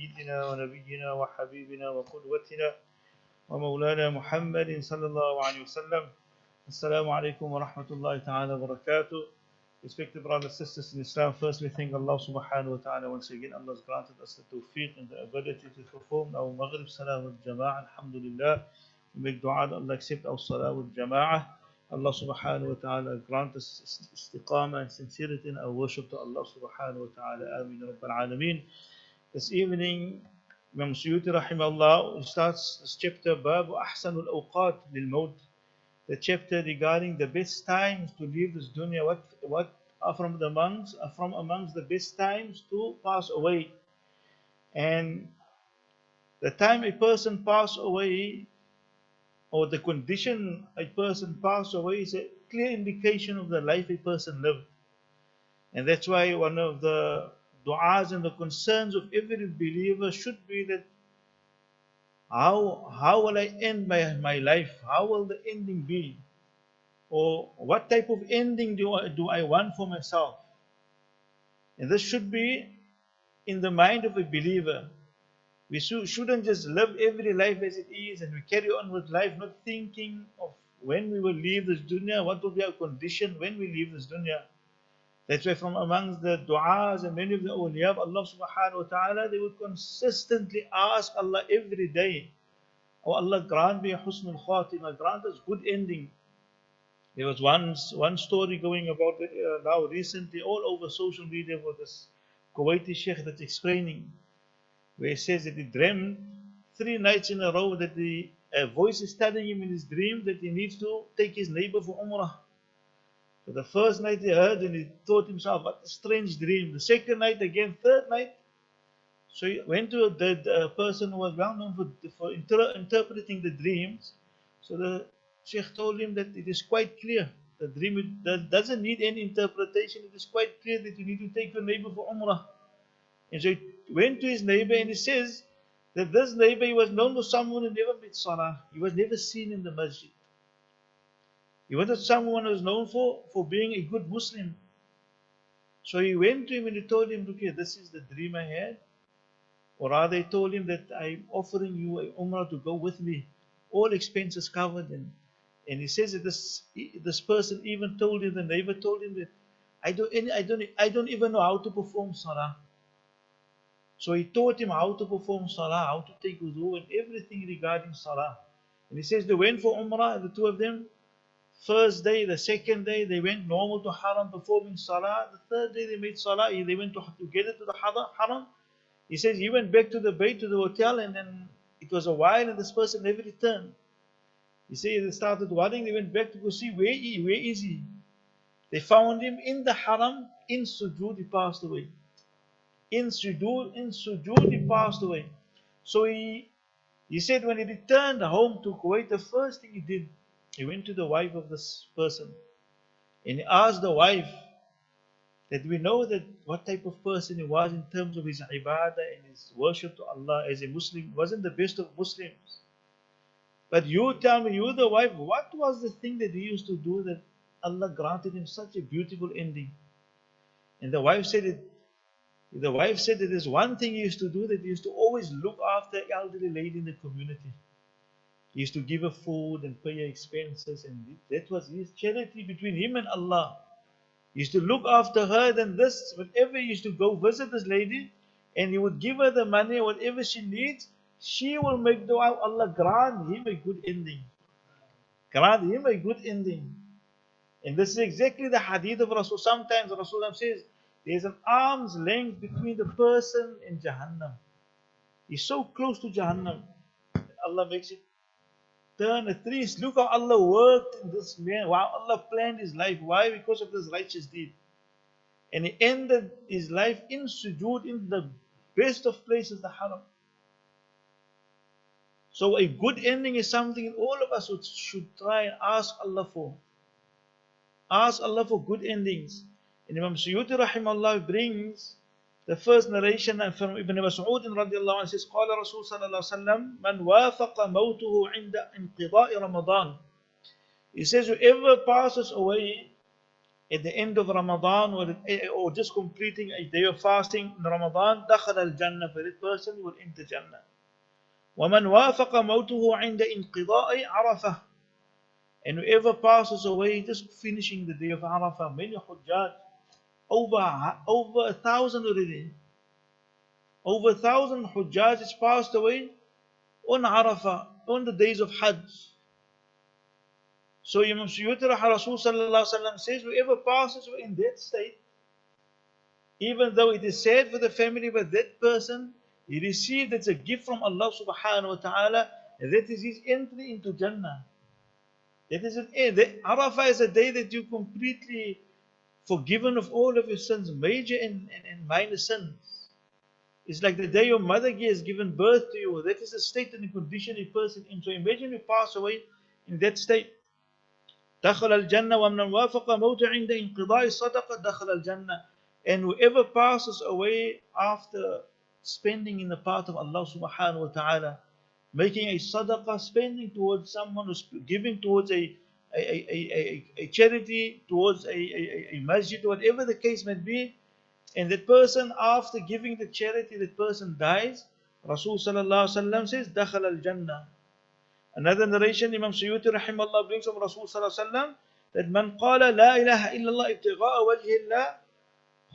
سيدنا ونبينا وحبيبنا وقدوتنا ومولانا محمد صلى الله عليه وسلم. Assalamu alaikum wa rahmatullahi ta'ala wa barakatuh. Respected brothers and sisters in Islam, firstly thank Allah subhanahu wa ta'ala once again. Allah has granted us the tawfiq and the ability to perform our Maghrib Salah with Jama'ah. Alhamdulillah. We make dua that Allah accept our Salah with Jama'ah. Allah subhanahu wa ta'ala grant us istiqamah and sincerity in our worship to Allah subhanahu wa ta'ala. Ameen Rabbil Alameen. This evening, Imam Suyuti rahimahullah starts this chapter, Babu Ahsanul Awqat lil Maut. The chapter regarding the best times to leave this dunya. What are from amongst the best times to pass away. And the time a person pass away, or the condition a person pass away, is a clear indication of the life a person lived. And that's why one of the du'as and the concerns of every believer should be that how will I end my life? How will the ending be? Or what type of ending do I want for myself? And this should be in the mind of a believer. We shouldn't just live every life as it is and we carry on with life not thinking of when we will leave this dunya, what will be our condition when we leave this dunya. That's why from amongst the du'as and many of the awliya of Allah subhanahu wa ta'ala, they would consistently ask Allah every day, oh Allah, grant me a husnul khatimah, grant us good ending. There was one story going about now recently all over social media for this Kuwaiti sheikh that's explaining, where he says that he dreamt 3 nights in a row that a voice is telling him in his dream that he needs to take his neighbor for umrah. So the first night he heard and he thought himself, what a strange dream. The second night again, third night. So he went to the person who was well known for interpreting the dreams. So the sheikh told him that it is quite clear. The dream doesn't need any interpretation. It is quite clear that you need to take your neighbor for umrah. And so he went to his neighbor and he says that this neighbor, he was known for someone who never made salah. He was never seen in the masjid. He was someone who was known for being a good Muslim. So he went to him and he told him, look here, this is the dream I had. Or rather, he told him that I'm offering you a umrah to go with me. All expenses covered. And he says that this person even told him, the neighbor told him that I don't even know how to perform salah. So he taught him how to perform salah, how to take wudu and everything regarding salah. And he says they went for umrah, the two of them. First day, the second day, they went normal to haram performing salah. The third day they made salah, they went together to the haram. He says he went back to the bayt, to the hotel, and then it was a while and this person never returned. He says they started worrying, they went back to go see where is he. They found him in the haram, in sujood, he passed away. In sujood, he passed away. So he said when he returned home to Kuwait, the first thing he did, he went to the wife of this person and he asked the wife that we know that what type of person he was in terms of his ibadah and his worship to Allah as a Muslim. He wasn't the best of Muslims. But you tell me, you the wife, what was the thing that he used to do that Allah granted him such a beautiful ending? And the wife said that there's one thing he used to do, that he used to always look after an elderly lady in the community. He used to give her food and pay her expenses, and that was his charity between him and Allah. He used to look after her, then this, whenever he used to go visit this lady, and he would give her the money, whatever she needs, she will make dua, Allah grant him a good ending. Grant him a good ending. And this is exactly the hadith of Rasul. Sometimes Rasulullah says, there's an arm's length between the person and Jahannam. He's so close to Jahannam. Allah makes it turn a 360. Look how Allah worked in this man. Wow, Allah planned his life. Why? Because of this righteous deed. And he ended his life in sujood, in the best of places, the haram. So a good ending is something all of us should try and ask Allah for. Ask Allah for good endings. And Imam Suyuti rahimahullah brings the first narration from Ibn Mas'ud radiallahu anhu, says, قال رسول صلى الله عليه وسلم من وافق موته عند انقضاء رمضان. He says whoever passes away at the end of Ramadan or just completing a day of fasting in Ramadan, دخل الجنة, for that person will enter Jannah. وَمَنْ وَافَقَ مَوْتُهُ عِنْدَ انْقِضَاءِ عَرَفَةٍ, and whoever passes away just finishing the day of Arafah, many Hujjaj, over 1,000 already, over 1,000 Hujjaj has passed away on Arafah, on the days of Hajj. So Imam Suyuti Rasul Sallallahu Alaihi Wasallam says, whoever passes away in that state, even though it is sad for the family, but that person, he received, it's a gift from Allah Subhanahu Wa Ta'ala, and that is his entry into Jannah. That is Arafah is a day that you completely forgiven of all of your sins, major and minor sins. It's like the day your mother has given birth to you. That is the state and the condition a person in. So imagine you pass away in that state. دخل الجنة ومن وافق موت عند انقضاء الصدقة دخل الجنة. And whoever passes away after spending in the path of Allah Subhanahu Wa Ta'ala, making a sadaqah, spending towards someone, who's giving towards a charity, towards a masjid, whatever the case may be, and that person, after giving the charity, that person dies, Rasul Sallallahu Alaihi Wasallam says, دخل الجنة. Another narration, Imam Suyuti Rahimahullah brings from Rasul Sallallahu Alaihi Wasallam that man qala la ilaha illallah ibtigha'a wajhi Allah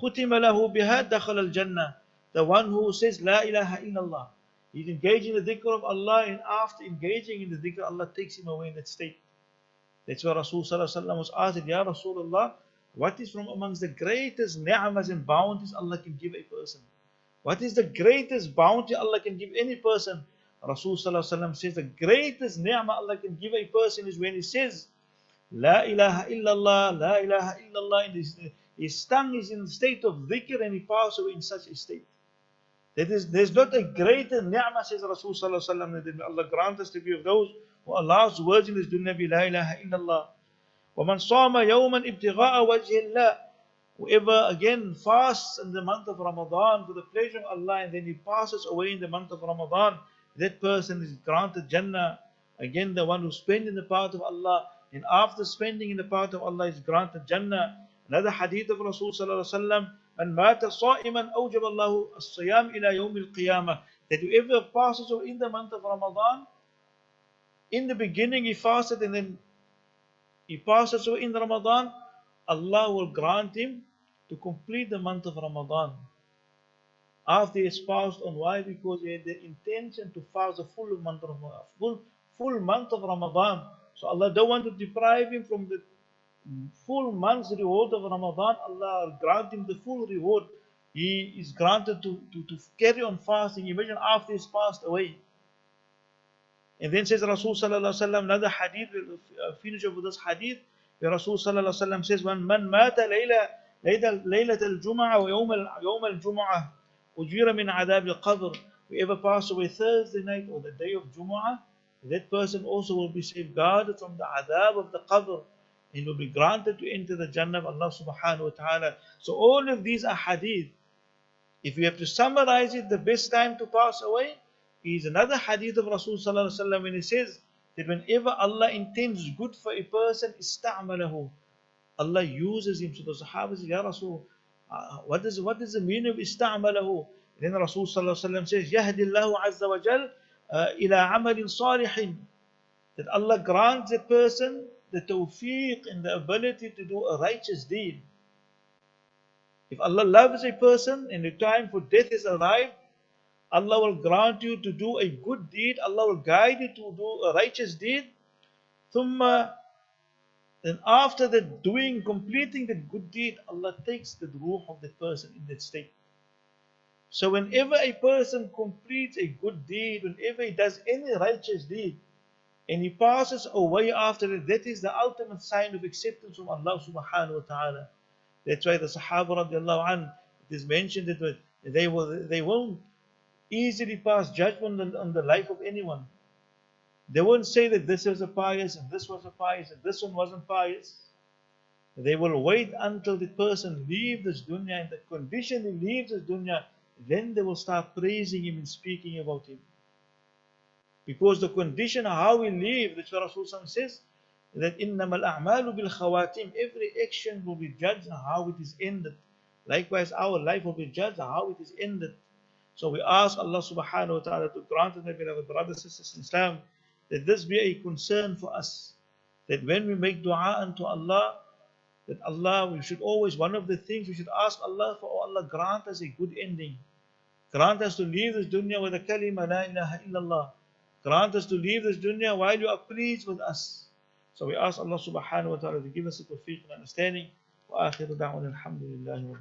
khutima lahu biha dakhala al-jannah. The one who says la ilaha illallah, he's engaging in the dhikr of Allah, and after engaging in the dhikr, Allah takes him away in that state. That's why Rasul Sallallahu Alaihi Wasallam was asked, Ya Rasulullah, what is from amongst the greatest ni'mas and bounties Allah can give a person? What is the greatest bounty Allah can give any person? Rasul Sallallahu Alaihi Wasallam says the greatest ni'mah Allah can give a person is when he says La ilaha illallah, La ilaha illallah, and his tongue is in the state of dhikr and he passes away in such a state. There's not a greater ni'mah, says Rasul Sallallahu Alaihi Wasallam, that Allah grant us to be of those who Allah's words in this dunya be La ilaha illallah. وَمَنْ صَامَ يَوْمًا ابْتِغَاءَ وَجْهِ اللَّهِ. Whoever again fasts in the month of Ramadan for the pleasure of Allah, and then he passes away in the month of Ramadan, that person is granted Jannah. Again, the one who spends in the path of Allah, and after spending in the path of Allah is granted Jannah. Another hadith of Rasul Sallallahu Alaihi Wasallam, من مات صائما أوجب الله الصيام إلى يوم القيامة. That whoever passes away in the month of Ramadan, in the beginning he fasted and then he passes away in Ramadan, Allah will grant him to complete the month of Ramadan after he has passed on. Why? Because he had the intention to fast the full month of Ramadan. So Allah don't want to deprive him from the full month's reward of Ramadan. Allah will grant him the full reward. He is granted to carry on fasting. Imagine after he's passed away. And then says Rasul Sallallahu Alaihi Wasallam, another hadith, we'll finish off with this hadith, where Rasul Sallallahu Alaihi Wasallam says, when man mata laylat al-jum'ah wa yawm al-jum'ah ujira min adab al-qabr. Whoever passes away Thursday night or the day of Jumu'ah, that person also will be safeguarded from the adab of the qabr, and will be granted to enter the Jannah of Allah Subhanahu Wa Ta'ala. So all of these are hadith. If you have to summarize it, the best time to pass away is another hadith of Rasul Sallallahu Alaihi Wasallam, when he says that whenever Allah intends good for a person, ista'malahu, Allah uses him. So the Sahaba say, Ya Rasul, what is the meaning of ista'malahu? Then Rasul Sallallahu Alaihi Wasallam says, Yahdillahu Azza wa Jal ila amalin salihin. That Allah grants a person the tawfiq and the ability to do a righteous deed. If Allah loves a person and the time for death is arrived, Allah will grant you to do a good deed. Allah will guide you to do a righteous deed. Thumma, then after the completing the good deed, Allah takes the ruh of the person in that state. So whenever a person completes a good deed, whenever he does any righteous deed, and he passes away after it, that is the ultimate sign of acceptance from Allah Subhanahu Wa Ta'ala. That's why the Sahaba radiallahu anhu, it is mentioned that they won't easily pass judgment on the life of anyone. They won't say that this was a pious and this was a pious and this one wasn't pious. They will wait until the person leaves this dunya, and the condition he leaves this dunya, then they will start praising him and speaking about him. Because the condition of how we live, that's what Rasulullah says, that إِنَّمَا الْأَعْمَالُ بِالْخَوَاتِيمِ, every action will be judged on how it is ended. Likewise, our life will be judged on how it is ended. So we ask Allah subhanahu wa ta'ala to grant us, my beloved brothers and sisters in Islam, that this be a concern for us. That when we make dua unto Allah, that Allah, we should always, one of the things we should ask Allah for, oh Allah, grant us a good ending. Grant us to leave this dunya with a kalima, la ilaha illallah. Grant us to leave this dunya while you are pleased with us. So we ask Allah subhanahu wa ta'ala to give us the tawfiq and understanding. Wa akhiru da'wana alhamdulillahi wa